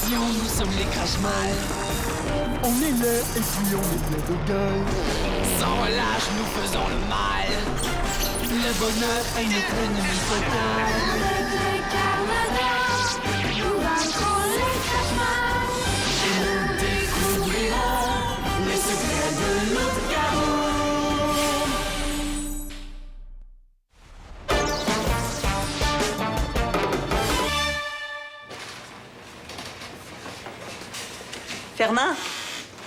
Attention, nous sommes les crash-mal. On est là et puis on est bien de gueule. Sans relâche, nous faisons le mal. Le bonheur est notre ennemi total. Et nous découvrirons les secrets de Loup-garou. Fernand,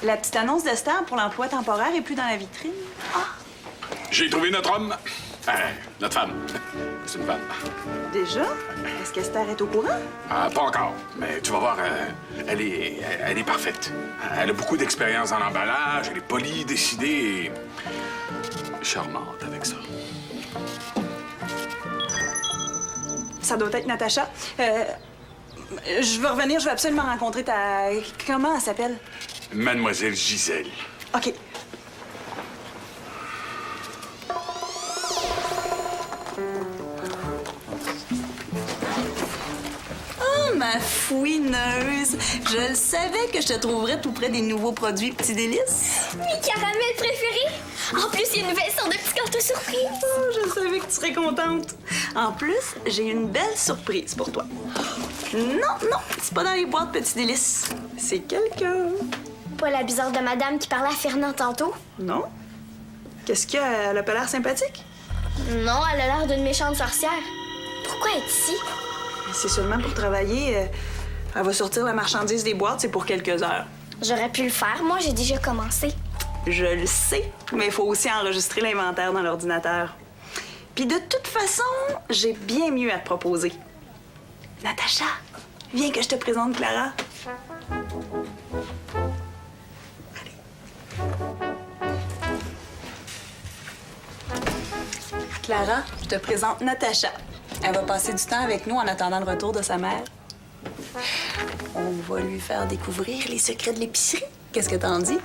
la petite annonce d'Esther pour l'emploi temporaire est plus dans la vitrine. J'ai trouvé notre homme. Notre femme. C'est une femme. Déjà? Est-ce qu'Esther est au courant? Pas encore, mais tu vas voir, elle est parfaite. Elle a beaucoup d'expérience en emballage, elle est polie, décidée et charmante avec ça. Ça doit être Natacha. Je veux revenir, je veux absolument rencontrer ta... Comment elle s'appelle? Mademoiselle Gisèle. OK. Oh, ma fouineuse! Je le savais que je te trouverais tout près des nouveaux produits Petits Délices. Mes caramels préférés! En plus, il y a une nouvelle sorte de petits gâteaux surprise. Oh, je savais que tu serais contente. En plus, j'ai une belle surprise pour toi. Non, c'est pas dans les boîtes Petits Délices. C'est quelqu'un. Pas la bizarre de madame qui parlait à Fernand tantôt? Non? Qu'est-ce qu'il y a? Elle a pas l'air sympathique? Non, elle a l'air d'une méchante sorcière. Pourquoi être ici? C'est seulement pour travailler. Elle va sortir la marchandise des boîtes, c'est pour quelques heures. J'aurais pu le faire. Moi, j'ai déjà commencé. Je le sais, mais il faut aussi enregistrer l'inventaire dans l'ordinateur. Puis de toute façon, j'ai bien mieux à te proposer. Natacha, viens que je te présente Clara. Clara, je te présente Natacha. Elle va passer du temps avec nous en attendant le retour de sa mère. On va lui faire découvrir les secrets de l'épicerie. Qu'est-ce que t'en dis?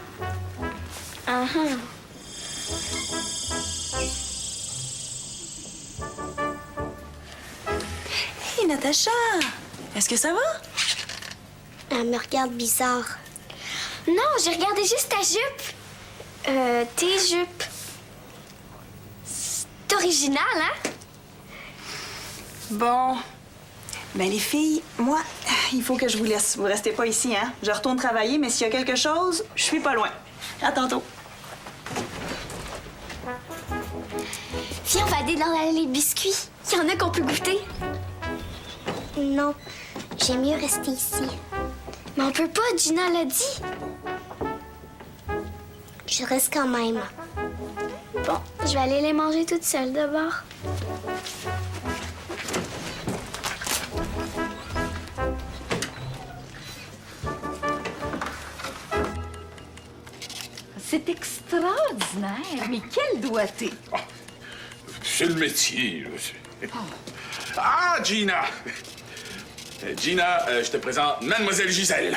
Hey, Natacha! Est-ce que ça va? Elle me regarde bizarre. Non, j'ai regardé juste ta jupe. Tes jupes. C'est original, hein? Bon. Ben, les filles, moi, il faut que je vous laisse. Vous restez pas ici, hein? Je retourne travailler, mais s'il y a quelque chose, je suis pas loin. À tantôt. Viens, on va aller dans l'allée de biscuits. Il y en a qu'on peut goûter. Non, j'aime mieux rester ici. Mais on peut pas, Gina l'a dit. Je reste quand même. Bon, je vais aller les manger toute seule d'abord. C'est extraordinaire, mais quel doigté! C'est le métier. Là. Ah, Gina! Gina, je te présente Mademoiselle Gisèle.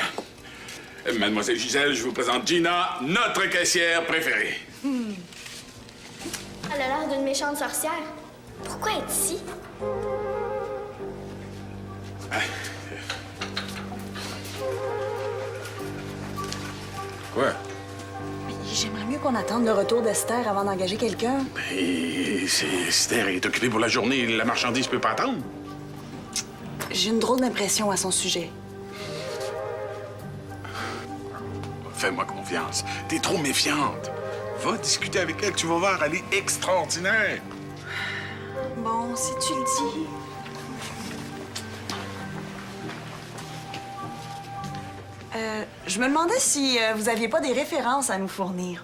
Mademoiselle Gisèle, je vous présente Gina, notre caissière préférée. Elle a l'air d'une méchante sorcière. Pourquoi être ici? Quoi? J'aimerais mieux qu'on attende le retour d'Esther avant d'engager quelqu'un. Esther est occupée pour la journée. La marchandise peut pas attendre. J'ai une drôle d'impression à son sujet. Fais-moi confiance. T'es trop méfiante. Va discuter avec elle, tu vas voir, elle est extraordinaire. Bon, si tu le dis. Je me demandais si vous aviez pas des références à nous fournir.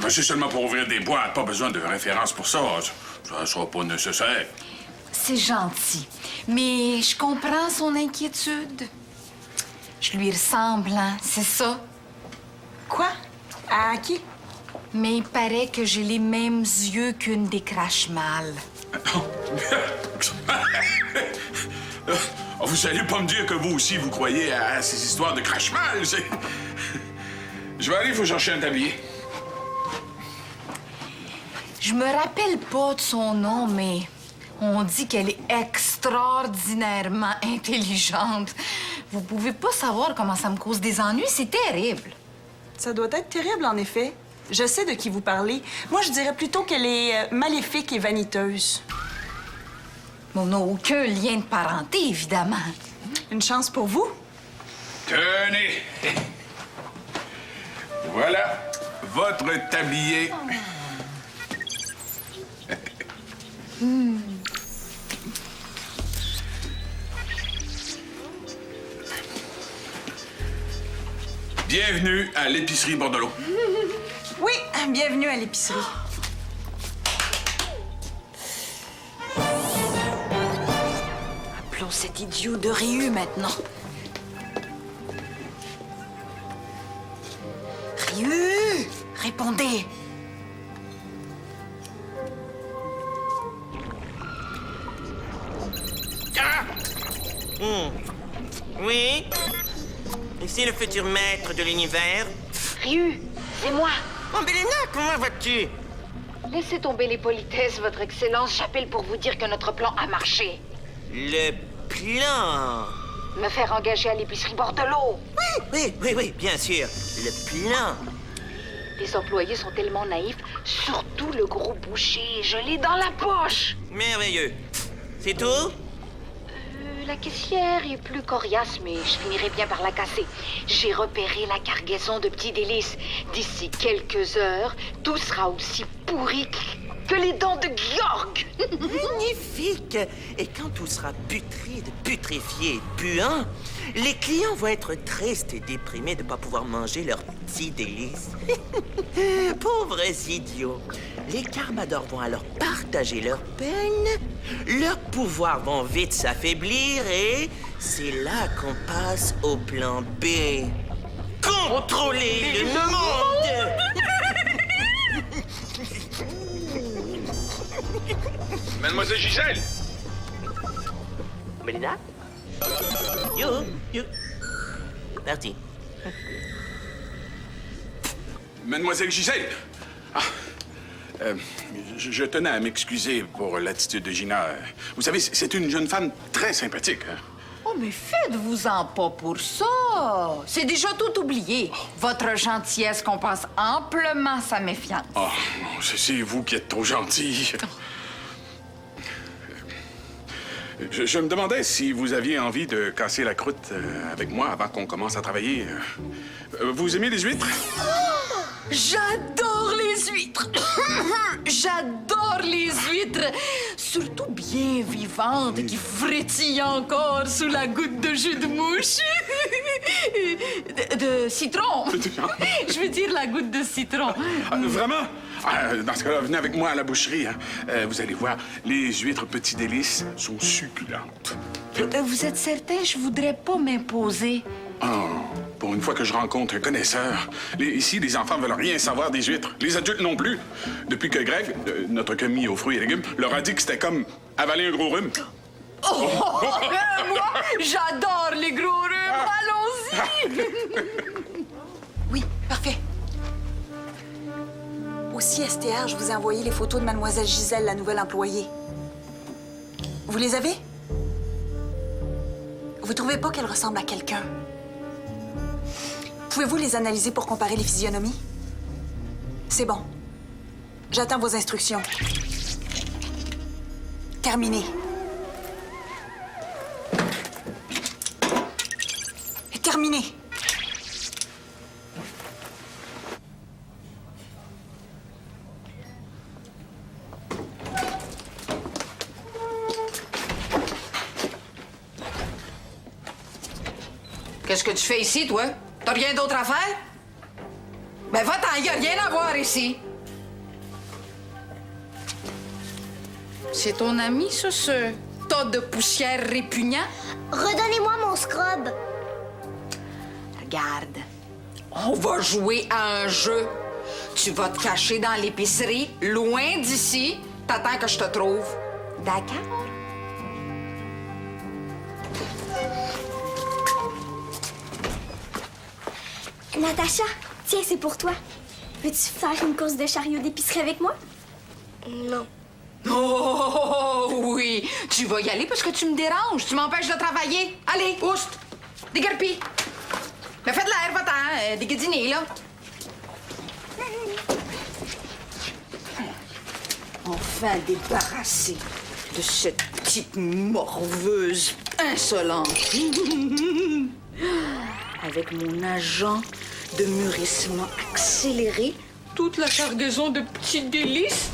Ben, c'est seulement pour ouvrir des boîtes, pas besoin de référence pour ça. Ça sera pas nécessaire. C'est gentil, mais je comprends son inquiétude. Je lui ressemble, hein, c'est ça. Quoi? À qui? Mais il paraît que j'ai les mêmes yeux qu'une des crache-mal. Vous allez pas me dire que vous aussi, vous croyez à ces histoires de crache-mal. Je vais aller, il faut chercher un tablier. Je me rappelle pas de son nom, mais On dit qu'elle est extraordinairement intelligente. Vous pouvez pas savoir comment ça me cause des ennuis, c'est terrible. Ça doit être terrible, en effet. Je sais de qui vous parlez. Moi, je dirais plutôt qu'elle est maléfique et vaniteuse. On n'a aucun lien de parenté, évidemment. Une chance pour vous. Tenez! Voilà votre tablier. Bienvenue à l'épicerie Bordelot. Oui, bienvenue à l'épicerie. Appelons cet idiot de Ryu maintenant. Ryu! Répondez! Oui? Ici le futur maître de l'univers. Ryu, c'est moi. Oh, Bélina, comment vas-tu? Laissez tomber les politesses, Votre Excellence. J'appelle pour vous dire que notre plan a marché. Le plan. Me faire engager à l'épicerie Bordelot. Oui, bien sûr. Le plan. Les employés sont tellement naïfs, surtout le gros boucher. Je l'ai dans la poche. Merveilleux. C'est tout? La caissière est plus coriace, mais je finirai bien par la casser. J'ai repéré la cargaison de petits délices. D'ici quelques heures, tout sera aussi pourri que les dents de Georg. Magnifique! Et quand tout sera putréfié et puant, les clients vont être tristes et déprimés de ne pas pouvoir manger leurs petits délices. Pauvres idiots! Les Carmadors vont alors partager leur peine, leurs pouvoirs vont vite s'affaiblir et c'est là qu'on passe au plan B. Contrôler le monde! Mademoiselle Gisèle! Mélina? Yo. Parti. Mademoiselle Gisèle! Ah, je tenais à m'excuser pour l'attitude de Gina. Vous savez, c'est une jeune femme très sympathique. Hein? Oh, mais faites-vous-en pas pour ça. C'est déjà tout oublié. Votre gentillesse compense amplement sa méfiance. Oh, c'est vous qui êtes trop gentil. Je me demandais si vous aviez envie de casser la croûte avec moi avant qu'on commence à travailler. Vous aimez les huîtres? J'adore les huîtres. J'adore les huîtres. Surtout bien vivantes, qui frétillent encore sous la goutte de jus de mouche. de citron. Je veux dire la goutte de citron. Vraiment? Dans ce cas-là, venez avec moi à la boucherie. Hein. Vous allez voir, les huîtres petits délices sont succulentes. Vous êtes certain, je voudrais pas m'imposer. Oh, pour une fois que je rencontre un connaisseur. Ici, les enfants veulent rien savoir des huîtres. Les adultes non plus. Depuis que Greg, notre commis aux fruits et légumes, leur a dit que c'était comme avaler un gros rhume. Moi, j'adore les gros rhumes. Allons-y. Oui, parfait. Aussi, STR, je vous ai envoyé les photos de Mademoiselle Gisèle, la nouvelle employée. Vous les avez? Vous trouvez pas qu'elle ressemble à quelqu'un? Pouvez-vous les analyser pour comparer les physionomies? C'est bon. J'attends vos instructions. Terminé. Terminé. Qu'est-ce que tu fais ici, toi? T'as rien d'autre à faire? Ben va-t'en, y a rien à voir ici. C'est ton ami, ça, ce tas de poussière répugnant? Redonnez-moi mon scrub. Regarde, on va jouer à un jeu. Tu vas te cacher dans l'épicerie, loin d'ici. T'attends que je te trouve. D'accord? Natacha, tiens, c'est pour toi. Veux-tu faire une course de chariot d'épicerie avec moi? Non. Oh oui, tu vas y aller parce que tu me déranges. Tu m'empêches de travailler. Allez, oust, dégarpis. Mais fais de l'air, va-t'en, déguédiner, là. Enfin débarrassé de cette petite morveuse insolente. Avec mon agent de mûrissement accéléré, toute la cargaison de petits délices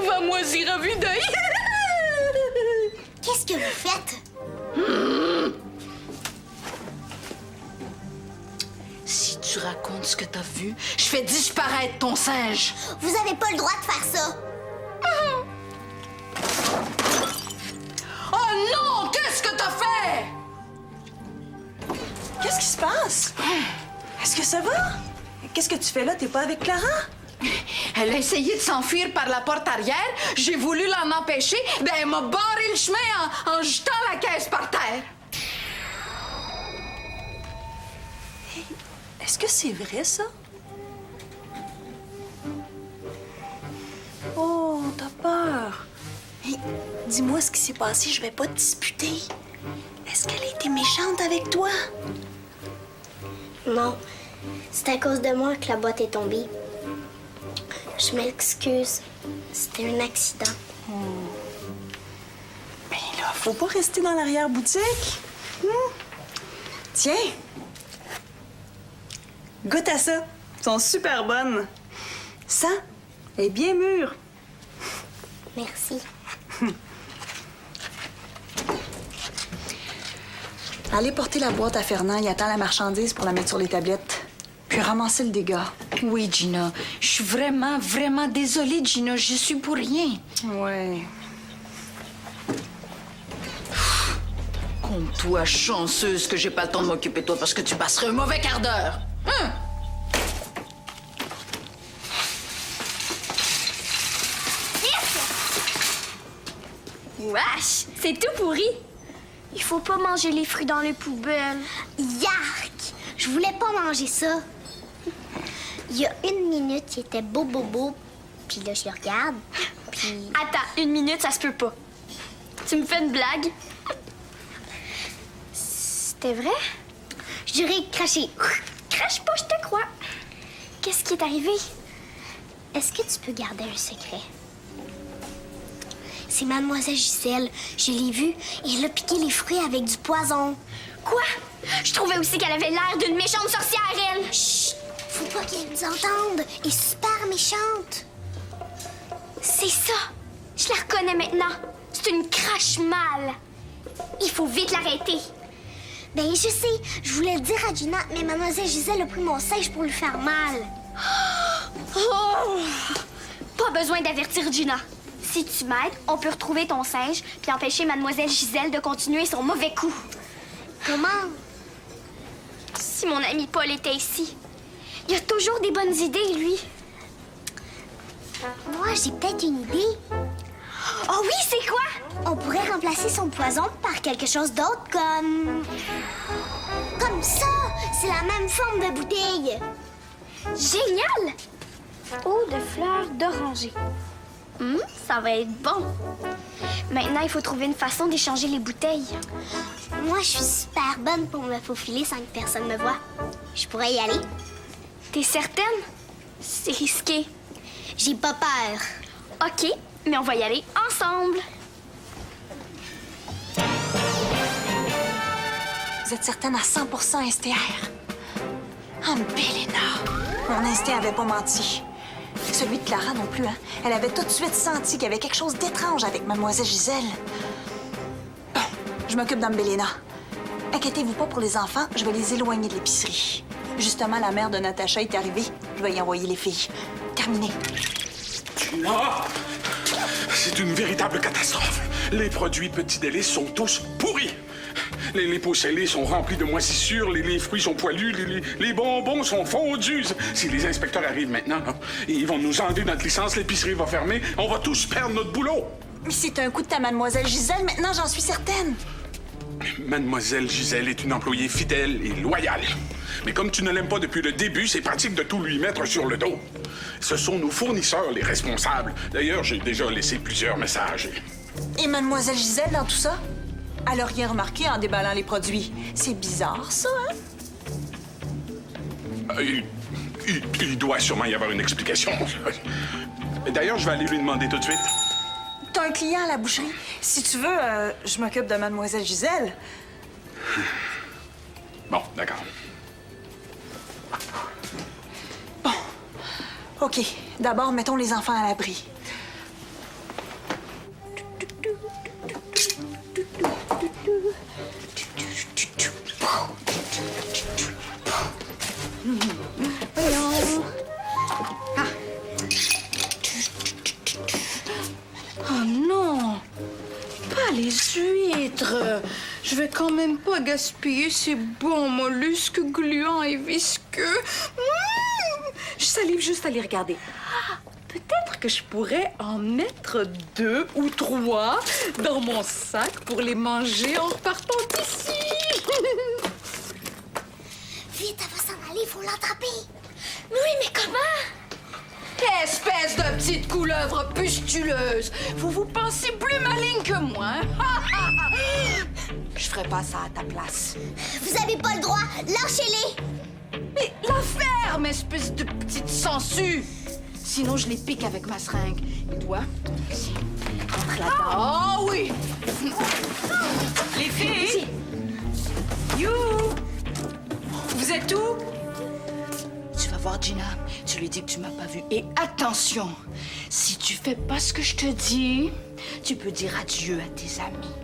va moisir à vue d'œil. Qu'est-ce que vous faites? Si tu racontes ce que t'as vu, je fais disparaître ton singe. Vous avez pas le droit de faire ça. Oh non! Qu'est-ce que t'as fait? Qu'est-ce qui se passe? Est-ce que ça va? Qu'est-ce que tu fais là? T'es pas avec Clara? Elle a essayé de s'enfuir par la porte arrière. J'ai voulu l'en empêcher. Ben, elle m'a barré le chemin en jetant la caisse par terre. Est-ce que c'est vrai, ça? Oh, t'as peur. Hey, dis-moi ce qui s'est passé, je vais pas te disputer. Est-ce qu'elle a été méchante avec toi? Non, c'est à cause de moi que la boîte est tombée. Je m'excuse. C'était un accident. Ben là, faut pas rester dans l'arrière-boutique. Tiens. Goûte à ça. Elles sont super bonnes. Ça est bien mûr. Merci. Allez porter la boîte à Fernand. Il attend la marchandise pour la mettre sur les tablettes. Puis ramasser le dégât. Oui, Gina. Je suis vraiment, vraiment désolée, Gina. Je suis pour rien. Ouais. Compte-toi chanceuse que j'ai pas le temps de m'occuper de toi parce que tu passerais un mauvais quart d'heure. Hein? Wesh, c'est tout pourri. Il faut pas manger les fruits dans les poubelles. Yark! Je voulais pas manger ça. Il y a 1 minute, il était beau, puis là, je le regarde, puis... Attends, 1 minute, ça se peut pas. Tu me fais une blague? C'était vrai? Je dirais cracher. Crache pas, je te crois. Qu'est-ce qui est arrivé? Est-ce que tu peux garder un secret? C'est Mademoiselle Gisèle. Je l'ai vue et elle a piqué les fruits avec du poison. Quoi? Je trouvais aussi qu'elle avait l'air d'une méchante sorcière, elle. Chut! Faut pas qu'elle nous entende. Elle est super méchante. C'est ça. Je la reconnais maintenant. C'est une crache mâle. Il faut vite l'arrêter. Ben, je sais. Je voulais le dire à Gina, mais Mademoiselle Gisèle a pris mon singe pour lui faire mal. Oh! Pas besoin d'avertir Gina. Si tu m'aides, on peut retrouver ton singe puis empêcher Mademoiselle Gisèle de continuer son mauvais coup. Comment? Si mon ami Paul était ici, il a toujours des bonnes idées, lui. Moi, j'ai peut-être une idée. Oh oui, c'est quoi? On pourrait remplacer son poison par quelque chose d'autre comme... Comme ça! C'est la même forme de bouteille. Génial! Eau de fleurs d'oranger. Ça va être bon. Maintenant, il faut trouver une façon d'échanger les bouteilles. Moi, je suis super bonne pour me faufiler sans que personne me voie. Je pourrais y aller. T'es certaine? C'est risqué. J'ai pas peur. OK, mais on va y aller ensemble. Vous êtes certaine à 100% STR? Ah, Bélina! Mon instinct avait pas menti. Celui de Clara non plus, hein? Elle avait tout de suite senti qu'il y avait quelque chose d'étrange avec Mademoiselle Gisèle. Bon, je m'occupe d'Ambelina. Inquiétez-vous pas pour les enfants, je vais les éloigner de l'épicerie. Justement, la mère de Natacha est arrivée. Je vais y envoyer les filles. Terminé. Ah! C'est une véritable catastrophe. Les produits Petit Délice sont tous pourris. Les pots scellés sont remplis de moisissures, les fruits sont poilus, les bonbons sont fondus. Si les inspecteurs arrivent maintenant, là, ils vont nous enlever notre licence, l'épicerie va fermer, on va tous perdre notre boulot. Mais c'est un coup de ta Mademoiselle Gisèle, maintenant j'en suis certaine. Mademoiselle Gisèle est une employée fidèle et loyale. Mais comme tu ne l'aimes pas depuis le début, c'est pratique de tout lui mettre sur le dos. Ce sont nos fournisseurs les responsables. D'ailleurs, j'ai déjà laissé plusieurs messages. Et Mademoiselle Gisèle dans tout ça? Elle a rien remarqué en déballant les produits. C'est bizarre, ça, hein? Il doit sûrement y avoir une explication. D'ailleurs, je vais aller lui demander tout de suite. T'as un client à la boucherie. Si tu veux, je m'occupe de Mademoiselle Gisèle. Bon, d'accord. Bon. OK. D'abord, mettons les enfants à l'abri. Voyons. Ah. Oh non! Pas les huîtres! Je vais quand même pas gaspiller ces bons mollusques gluants et visqueux. Je salive juste à les regarder. Ah, peut-être que je pourrais en mettre 2 ou 3 dans mon sac pour les manger en repartant d'ici. Vite, elle va s'en aller, il faut l'attraper. Oui, mais comment? Espèce de petite couleuvre pustuleuse! Vous pensez plus maligne que moi, hein? Je ferais pas ça à ta place. Vous avez pas le droit, lâchez-les. Mais la ferme, espèce de petite sangsue! Sinon, je les pique avec ma seringue. Et toi? Entre là-dedans. Oh oui! Les filles! You! Vous êtes où? Tu vas voir, Gina. Tu lui dis que tu m'as pas vue. Et attention! Si tu fais pas ce que je te dis, tu peux dire adieu à tes amis.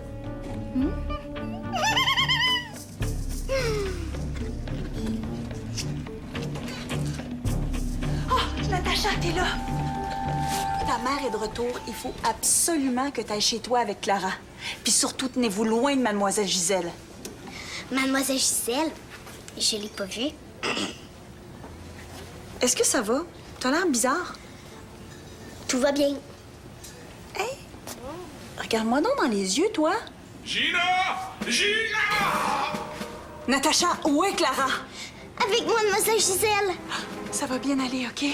Natacha, t'es là. Ta mère est de retour. Il faut absolument que t'ailles chez toi avec Clara. Puis surtout, tenez-vous loin de Mademoiselle Gisèle. Mademoiselle Gisèle, je l'ai pas vue. Est-ce que ça va? T'as l'air bizarre. Tout va bien. Hey! Regarde-moi donc dans les yeux, toi. Gina! Gina! Natacha, où est Clara? Avec Mademoiselle Gisèle. Ça va bien aller, OK?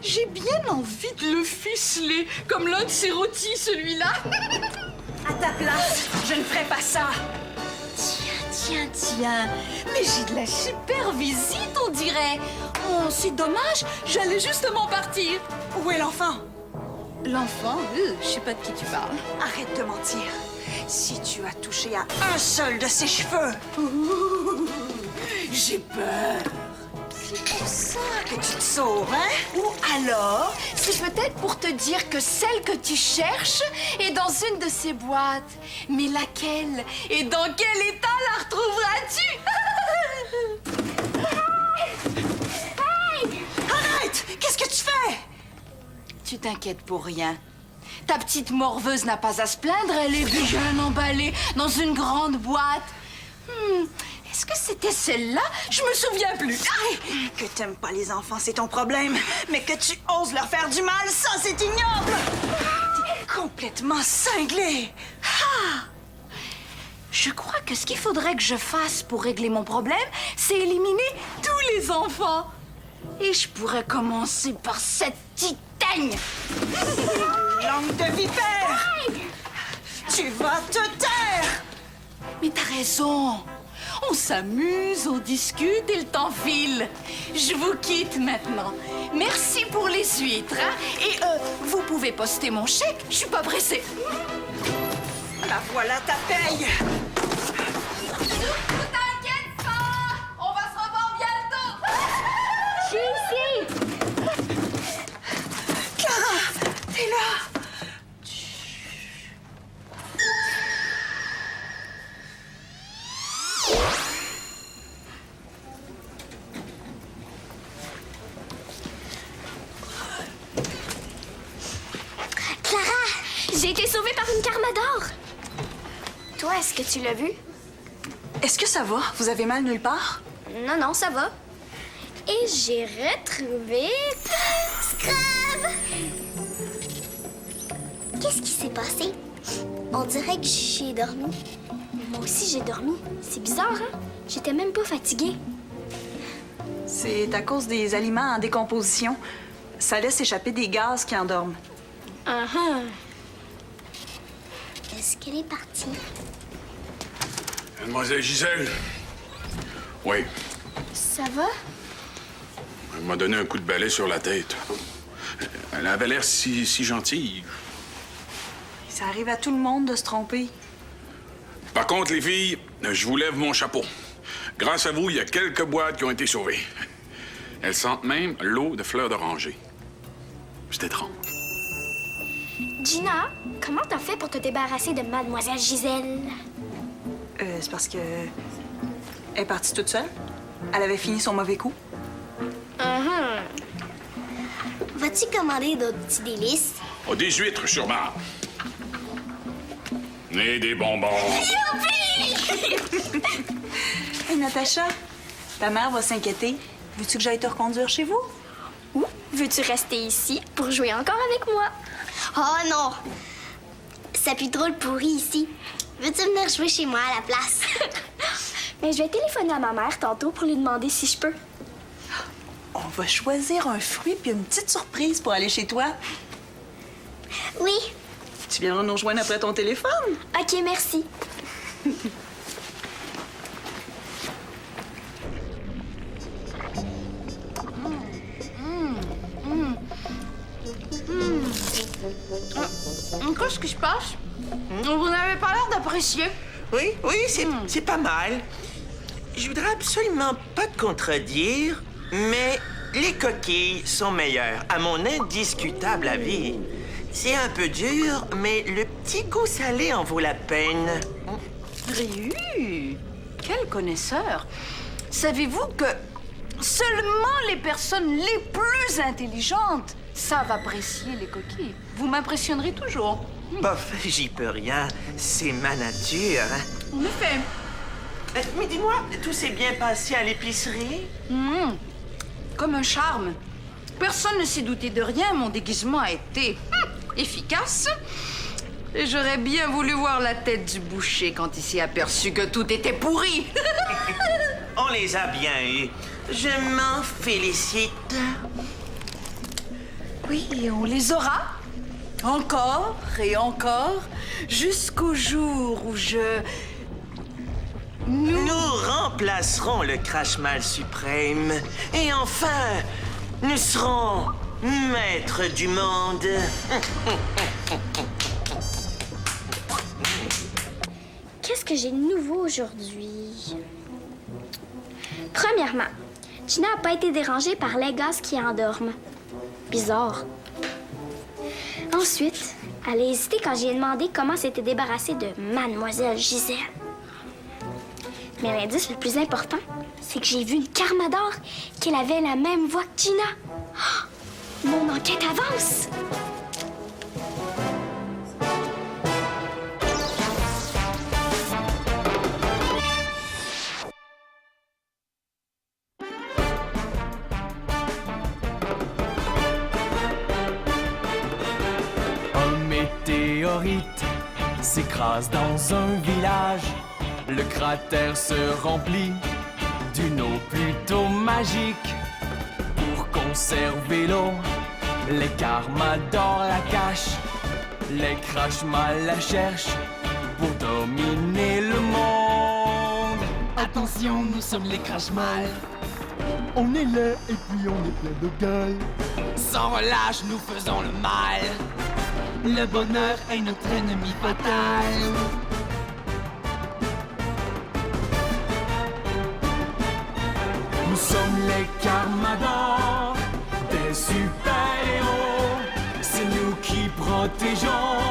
J'ai bien envie de le ficeler, comme l'un de ses rôtis, celui-là. À ta place, je ne ferai pas ça. Tiens. Mais j'ai de la super visite, on dirait. Oh, c'est dommage, j'allais justement partir. Où est l'enfant? L'enfant? Je sais pas de qui tu parles. Arrête de mentir. Si tu as touché à un seul de ses cheveux. J'ai peur. C'est pour ça que tu te sauves, hein? Ou alors, c'est peut-être pour te dire que celle que tu cherches est dans une de ces boîtes. Mais laquelle? Et dans quel état la retrouveras-tu? Hey! Arrête! Qu'est-ce que tu fais? Tu t'inquiètes pour rien. Ta petite morveuse n'a pas à se plaindre, elle est bien emballée dans une grande boîte. Est-ce que c'était celle-là? Je me souviens plus. Que t'aimes pas les enfants, c'est ton problème. Mais que tu oses leur faire du mal, ça, c'est ignoble! T'es complètement cinglé! Je crois que ce qu'il faudrait que je fasse pour régler mon problème, c'est éliminer tous les enfants. Et je pourrais commencer par cette titane. Langue de vipère! Tu vas te taire! Mais t'as raison. On s'amuse, on discute et le temps file. Je vous quitte maintenant. Merci pour les huîtres, hein? Et vous pouvez poster mon chèque, je suis pas pressée. La voilà ta paye! Ne t'inquiète pas, on va se revoir bientôt. Je suis ici. Clara! T'es là! Clara, j'ai été sauvée par une carmador. toi, est-ce que tu l'as vu? Est-ce que ça va? Vous avez mal nulle part? Non, non, ça va. Et j'ai retrouvé... Scrub! Qu'est-ce qui s'est passé? On dirait que j'ai dormi. Moi aussi, j'ai dormi. C'est bizarre, hein? J'étais même pas fatiguée. C'est à cause des aliments en décomposition. Ça laisse échapper des gaz qui endorment. Est-ce qu'elle est partie? Mademoiselle Gisèle? Oui. Ça va? Elle m'a donné un coup de balai sur la tête. Elle avait l'air si gentille. Ça arrive à tout le monde de se tromper. Par contre, les filles, je vous lève mon chapeau. Grâce à vous, il y a quelques boîtes qui ont été sauvées. Elles sentent même l'eau de fleurs d'oranger. C'est étrange. Gina, comment t'as fait pour te débarrasser de Mademoiselle Gisèle? C'est parce que... Elle est partie toute seule. Elle avait fini son mauvais coup. Vas-tu commander d'autres petits délices? Oh, des huîtres, sûrement. Et des bonbons. Hey, Natacha, ta mère va s'inquiéter. Veux-tu que j'aille te reconduire chez vous? Ou veux-tu rester ici pour jouer encore avec moi? Oh non! Ça pue trop le pourri ici. Veux-tu venir jouer chez moi à la place? Mais je vais téléphoner à ma mère tantôt pour lui demander si je peux. On va choisir un fruit puis une petite surprise pour aller chez toi. Oui. Tu viendras nous rejoindre après ton téléphone. OK, merci. Qu'est-ce qui se passe? Vous n'avez pas l'air d'apprécier. Oui, c'est pas mal. Je voudrais absolument pas te contredire, mais les coquilles sont meilleures, à mon indiscutable avis. C'est un peu dur, mais le petit goût salé en vaut la peine. Ryu, quel connaisseur! Savez-vous que seulement les personnes les plus intelligentes savent apprécier les coquilles? Vous m'impressionnerez toujours. Bof, j'y peux rien. C'est ma nature. En effet. Mais dis-moi, tout s'est bien passé à l'épicerie? Comme un charme. Personne ne s'est douté de rien. Mon déguisement a été efficace. Et j'aurais bien voulu voir la tête du boucher quand il s'est aperçu que tout était pourri. On les a bien eus. Je m'en félicite. Oui, on les aura. Encore et encore. Jusqu'au jour où Nous remplacerons le crash-mal suprême. Et enfin, nous serons maîtres du monde. Qu'est-ce que j'ai de nouveau aujourd'hui? Premièrement, Gina n'a pas été dérangée par les gaz qui endorment. Bizarre. Ensuite, elle a hésité quand j'ai demandé comment s'était débarrassée de Mademoiselle Gisèle. Mais l'indice le plus important, c'est que j'ai vu une Carmador qu'elle avait la même voix que Gina. Oh, mon enquête avance! Un météorite s'écrase dans un village. Le cratère se remplit d'une eau plutôt magique. Pour conserver l'eau, les Carmadors la cachent. Les Crash-Mal la cherchent pour dominer le monde. Attention, nous sommes les Crash-Mal. On est laid et puis on est plein de gueule. Sans relâche, nous faisons le mal. Le bonheur est notre ennemi fatal. Nous sommes les Carmadors, des super-héros. C'est nous qui protégeons